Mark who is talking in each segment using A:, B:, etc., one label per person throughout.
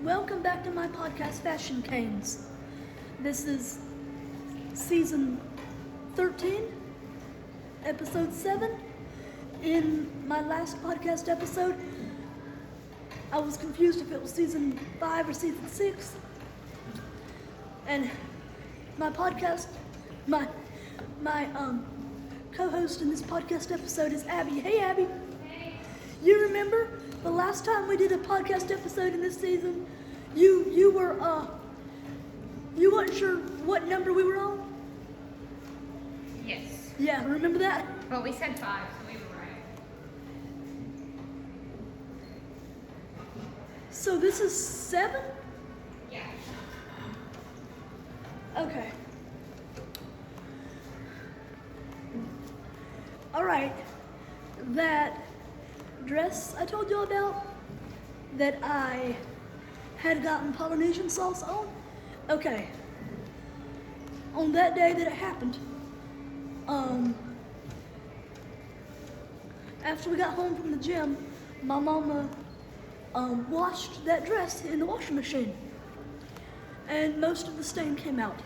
A: welcome back to my podcast, Fashion Canes. This is season 13, episode 7. In my last podcast episode, I was confused if it was season 5 or season 6. And my co-host in this podcast episode is Abby. Hey, Abby.
B: Hey.
A: You remember the last time we did a podcast episode in this season? You weren't sure what number we were on?
B: Yes.
A: Yeah, remember that?
B: Well, we said 5, so we were right.
A: So this is 7?
B: Yeah.
A: Okay. Alright. That dress I told you about that I had gotten Polynesian sauce on? Okay. On that day that it happened, after we got home from the gym, my mama washed that dress in the washing machine, and most of the stain came out.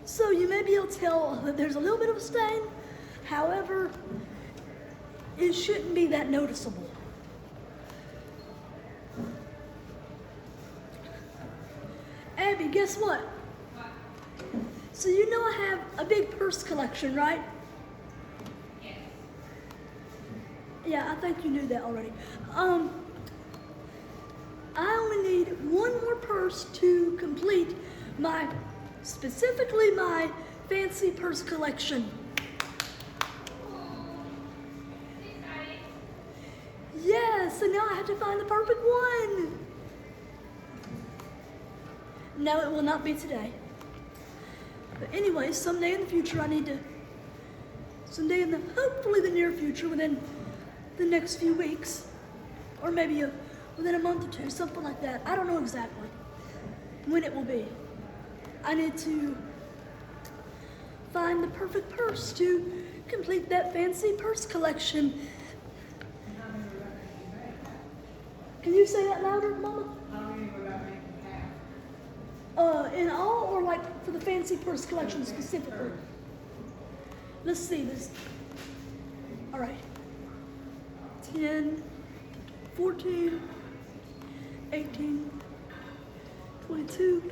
A: So you may be able to tell that there's a little bit of a stain. However, it shouldn't be that noticeable. Abby, guess what? So you know I have a big purse collection, right?
B: Yes.
A: Yeah, I think you knew that already. I only need one more purse to complete specifically my fancy purse collection. Yes, and now I have to find the perfect one. No, it will not be today. But anyway, someday in the future hopefully the near future, within the next few weeks, or maybe within a month or two, something like that. I don't know exactly when it will be. I need to find the perfect purse to complete that fancy purse collection. Can you say that louder, Mama? In all, or like for the fancy purse collection specifically? Let's see this. All right. 10, 14, 18, 22.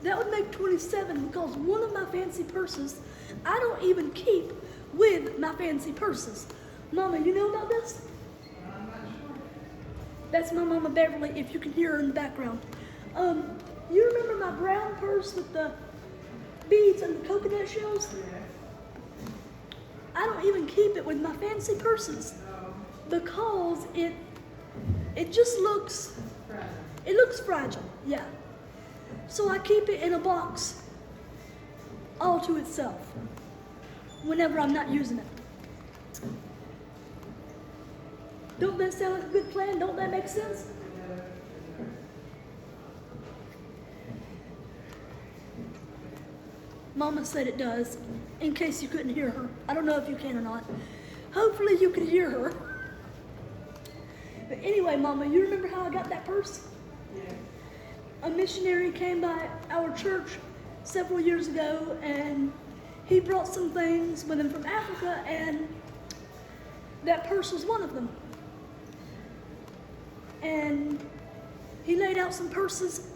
A: That would make 27 because one of my fancy purses I don't even keep with my fancy purses. Mama, you know about this?
C: I'm not sure.
A: That's my Mama Beverly, if you can hear her in the background. You remember my brown purse with the beads and the coconut shells? I don't even keep it with my fancy purses because it just looks fragile, yeah. So I keep it in a box all to itself whenever I'm not using it. Don't that sound like a good plan? Don't that make sense? Mama said it does, in case you couldn't hear her. I don't know if you can or not. Hopefully you could hear her. But anyway, Mama, you remember how I got that purse?
C: Yeah.
A: A missionary came by our church several years ago, and he brought some things with him from Africa, and that purse was one of them. And he laid out some purses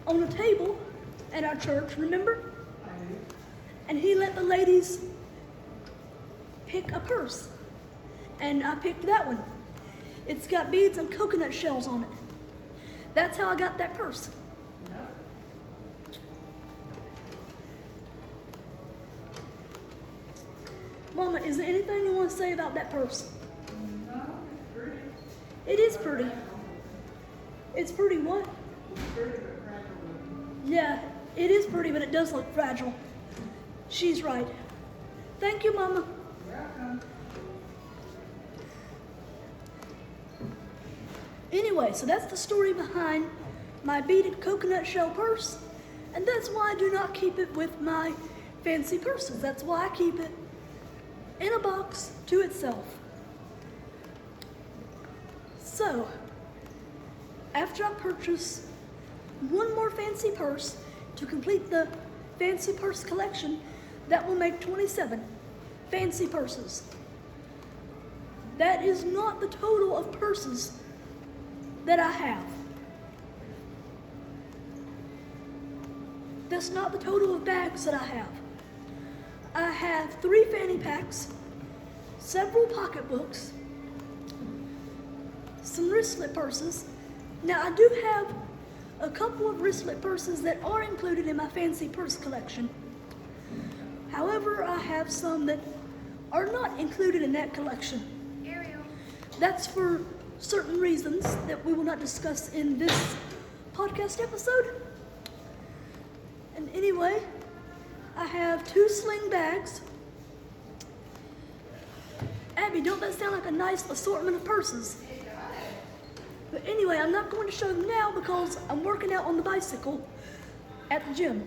A: on a table at our church, remember?
C: I do.
A: And he let the ladies pick a purse. And I picked that one. It's got beads and coconut shells on it. That's how I got that purse. Mama, is there anything you want to say about that purse?
C: No, it's pretty.
A: It is pretty. It's pretty what?
C: It's pretty but fragile.
A: Yeah, it is pretty, but it does look fragile. She's right. Thank you, Mama.
C: Welcome.
A: Anyway, so that's the story behind my beaded coconut shell purse, and that's why I do not keep it with my fancy purses. That's why I keep it in a box to itself. So, after I purchase one more fancy purse to complete the fancy purse collection, that will make 27 fancy purses. That is not the total of purses that I have. That's not the total of bags that I have. I have 3 fanny packs, several pocketbooks, some wristlet purses. Now I do have a couple of wristlet purses that are included in my fancy purse collection. However, I have some that are not included in that collection.
B: Ariel.
A: That's for certain reasons that we will not discuss in this podcast episode. And anyway, I have 2 sling bags. Abby, don't that sound like a nice assortment of purses? But anyway, I'm not going to show them now because I'm working out on the bicycle at the gym.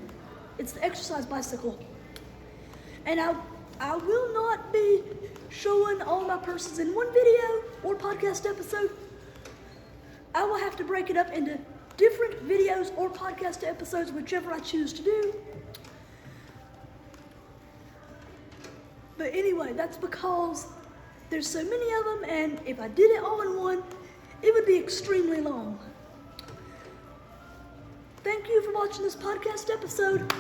A: It's the exercise bicycle. And I will not be showing all my purses in one video or podcast episode. I will have to break it up into different videos or podcast episodes, whichever I choose to do. But anyway, that's because there's so many of them, and if I did it all in one, it would be extremely long. Thank you for watching this podcast episode.